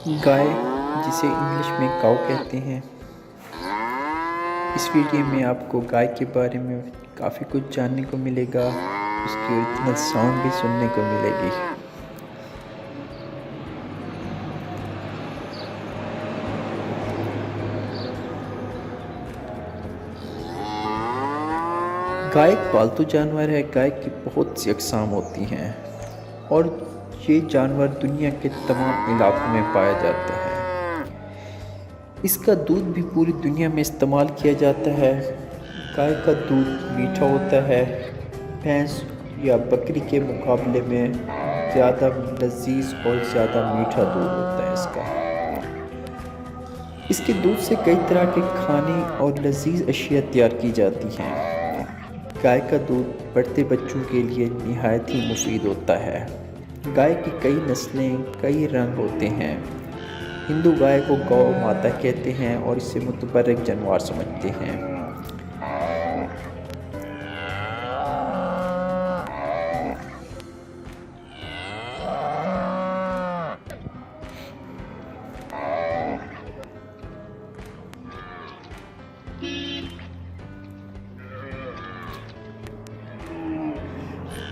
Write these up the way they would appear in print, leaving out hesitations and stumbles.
गाय, जिसे इंग्लिश में काऊ कहते हैं। इस वीडियो में आपको गाय के बारे में काफ़ी कुछ जानने को मिलेगा। उसकी ओरिजिनल साउंड भी सुनने को मिलेगी। गाय एक पालतू जानवर है। गाय की बहुत सी अक़साम होती हैं और ये जानवर दुनिया के तमाम इलाकों में पाया जाता है। इसका दूध भी पूरी दुनिया में इस्तेमाल किया जाता है। गाय का दूध मीठा होता है। भैंस या बकरी के मुकाबले में ज़्यादा लजीज और ज़्यादा मीठा दूध होता है इसका। इसके दूध से कई तरह के खाने और लजीज अशिया तैयार की जाती हैं। गाय का दूध बढ़ते बच्चों के लिए निहायत ही मुफीद होता है। गाय की कई नस्लें, कई रंग होते हैं। हिंदू गाय को गौ माता कहते हैं और इसे मुतबर्रक जानवर समझते हैं।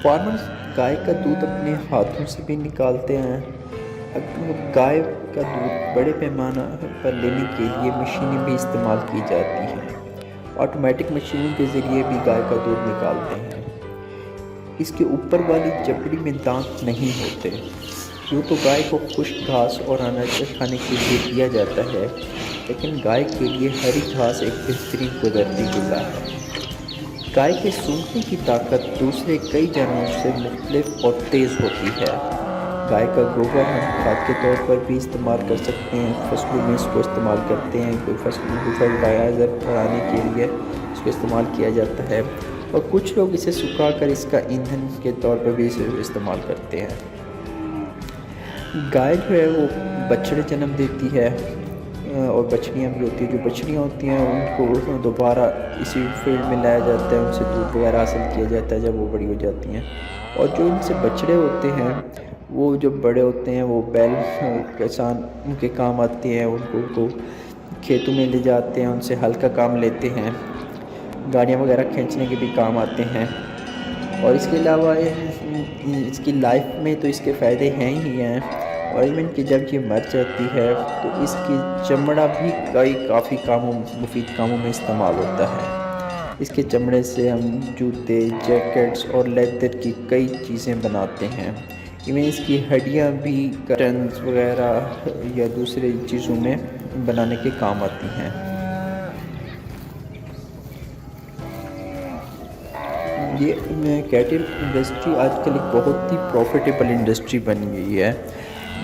फार्मर्स गाय का दूध अपने हाथों से भी निकालते हैं। गाय का दूध बड़े पैमाने पर लेने के लिए मशीनें भी इस्तेमाल की जाती हैं। ऑटोमेटिक मशीनों के ज़रिए भी गाय का दूध निकालते हैं। इसके ऊपर वाली जबड़ी में दांत नहीं होते। यूँ तो गाय को खुश्क घास और अनाज खाने के लिए दिया जाता है, लेकिन गाय के लिए हरी घास एक बेहतरीन कुदरती ग़िज़ा है। गाय के सूंघने की ताकत दूसरे कई जानवरों से मुख्तलिफ और तेज़ होती है। गाय का गोबर हम खाद के तौर पर भी इस्तेमाल कर सकते हैं। फसलों में इसको इस्तेमाल करते हैं। कोई फसलों को फर्टिलाइज़र बढ़ाने के लिए इसको इस्तेमाल किया जाता है और कुछ लोग इसे सुखाकर इसका ईंधन के तौर पर भी इसे इस्तेमाल करते हैं। गाय जो है वो बछड़े जन्म देती है और बछड़ियाँ भी होती हैं। जो बछड़ियाँ होती हैं उनको दोबारा इसी फील्ड में लाया जाता है। उनसे दूध वगैरह हासिल किया जाता है जब वो बड़ी हो जाती हैं। और जो इनसे बछड़े होते हैं वो जब बड़े होते हैं वो बैल किसान उनके काम आते हैं। उनको खेतों में ले जाते हैं, उनसे हल का काम लेते हैं। गाड़ियाँ वगैरह खींचने के भी काम आते हैं। और इसके अलावा इसकी लाइफ में तो इसके फ़ायदे हैं ही हैं। और इवन कि जब ये मर जाती है तो इसकी चमड़ा भी काफ़ी मुफीद कामों में इस्तेमाल होता है। इसके चमड़े से हम जूते, जैकेट्स और लेदर की कई चीज़ें बनाते हैं। इवन इसकी हड्डियाँ भी कर्टन्स वगैरह या दूसरे चीज़ों में बनाने के काम आती हैं। ये कैटल इंडस्ट्री आजकल एक बहुत ही प्रॉफिटेबल इंडस्ट्री बन गई है।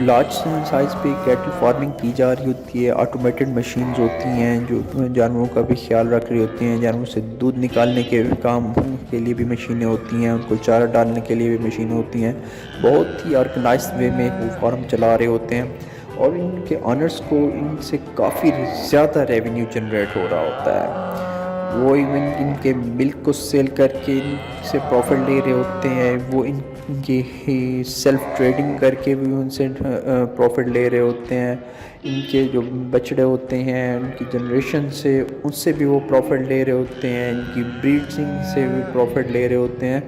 लार्ज साइज़ पे कैटल फार्मिंग की जा रही होती है। ऑटोमेटेड मशीन्स होती हैं जो जानवरों का भी ख्याल रख रही होती हैं। जानवरों से दूध निकालने के काम के लिए भी मशीनें होती हैं। उनको चारा डालने के लिए भी मशीनें होती हैं। बहुत ही ऑर्गेनाइज्ड वे में वो फार्म चला रहे होते हैं और इनके ऑनर्स को इनसे काफ़ी ज़्यादा रेवेन्यू जनरेट हो रहा होता है। वो इवन इनके मिल्क को सेल करके इनसे प्रॉफिट ले रहे होते हैं। वो इनकी सेल्फ ट्रेडिंग करके भी उनसे प्रॉफिट ले रहे होते हैं। इनके जो बछड़े होते हैं उनकी जनरेशन से उनसे भी वो प्रॉफिट ले रहे होते हैं। इनकी ब्रीडिंग से भी प्रॉफिट ले रहे होते हैं।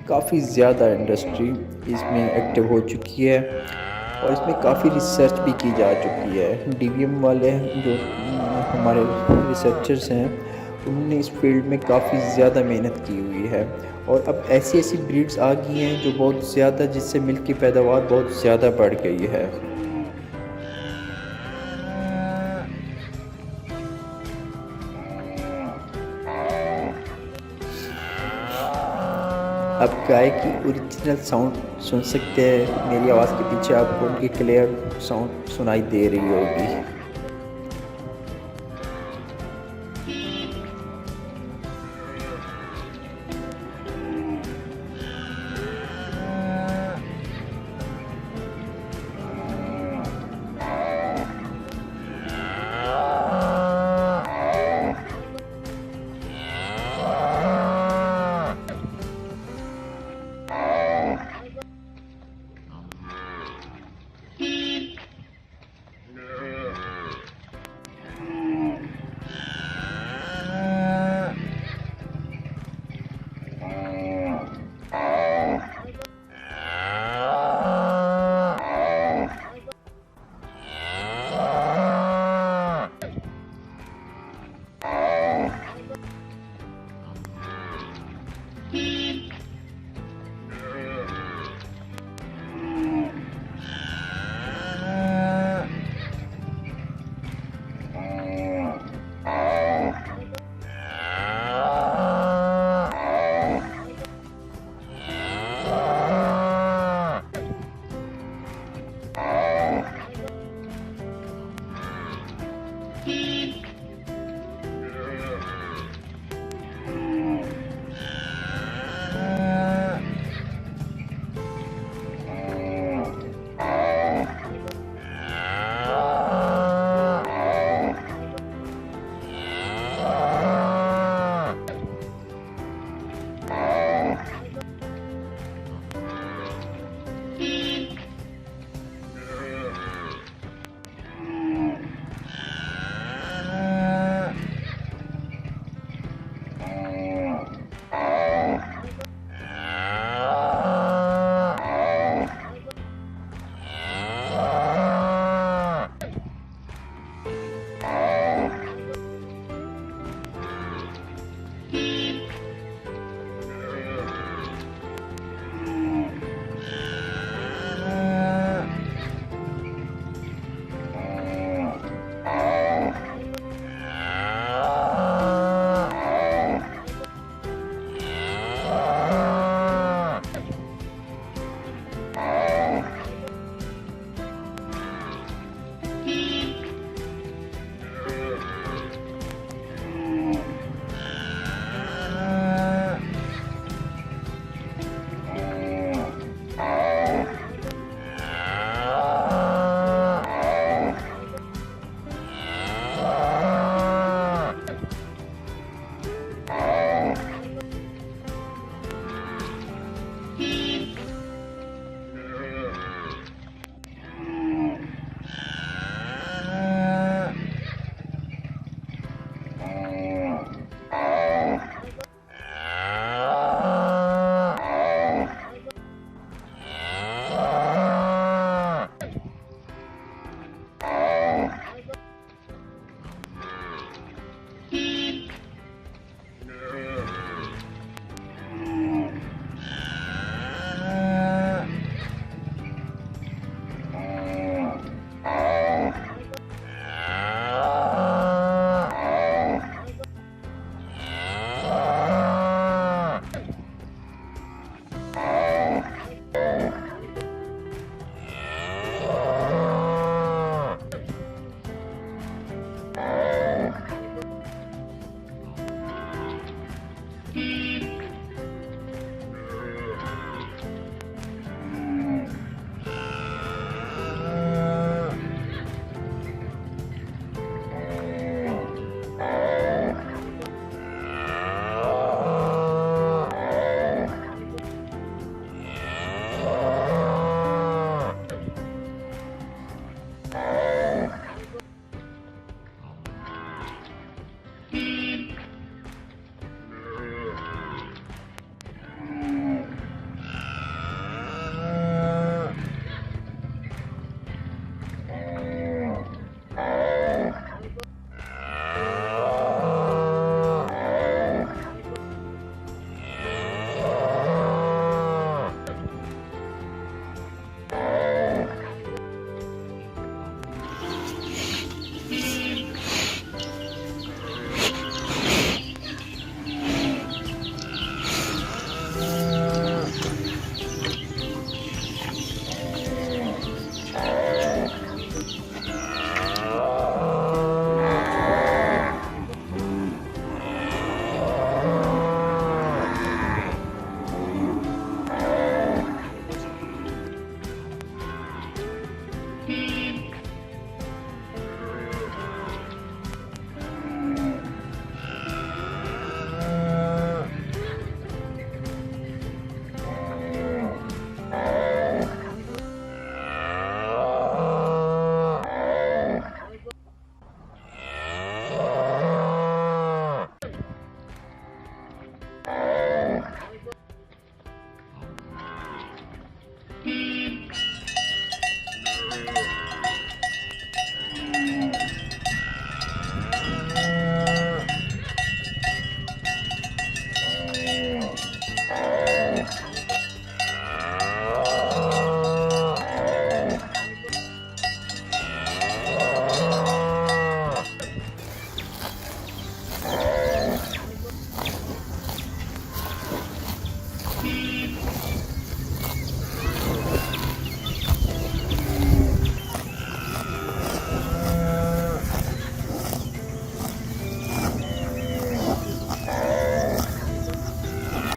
काफ़ी ज़्यादा इंडस्ट्री इसमें एक्टिव हो चुकी है और इसमें काफ़ी रिसर्च भी की जा चुकी है। DVM वाले जो हमारे रिसर्चर्स हैं उन्होंने इस फील्ड में काफ़ी ज़्यादा मेहनत की हुई है और अब ऐसी ब्रीड्स आ गई हैं जो बहुत ज़्यादा, जिससे मिल्क की पैदावार बहुत ज़्यादा बढ़ गई है। अब गाय की ओरिजिनल साउंड सुन सकते हैं। मेरी आवाज़ के पीछे आपको उनकी क्लियर साउंड सुनाई दे रही होगी।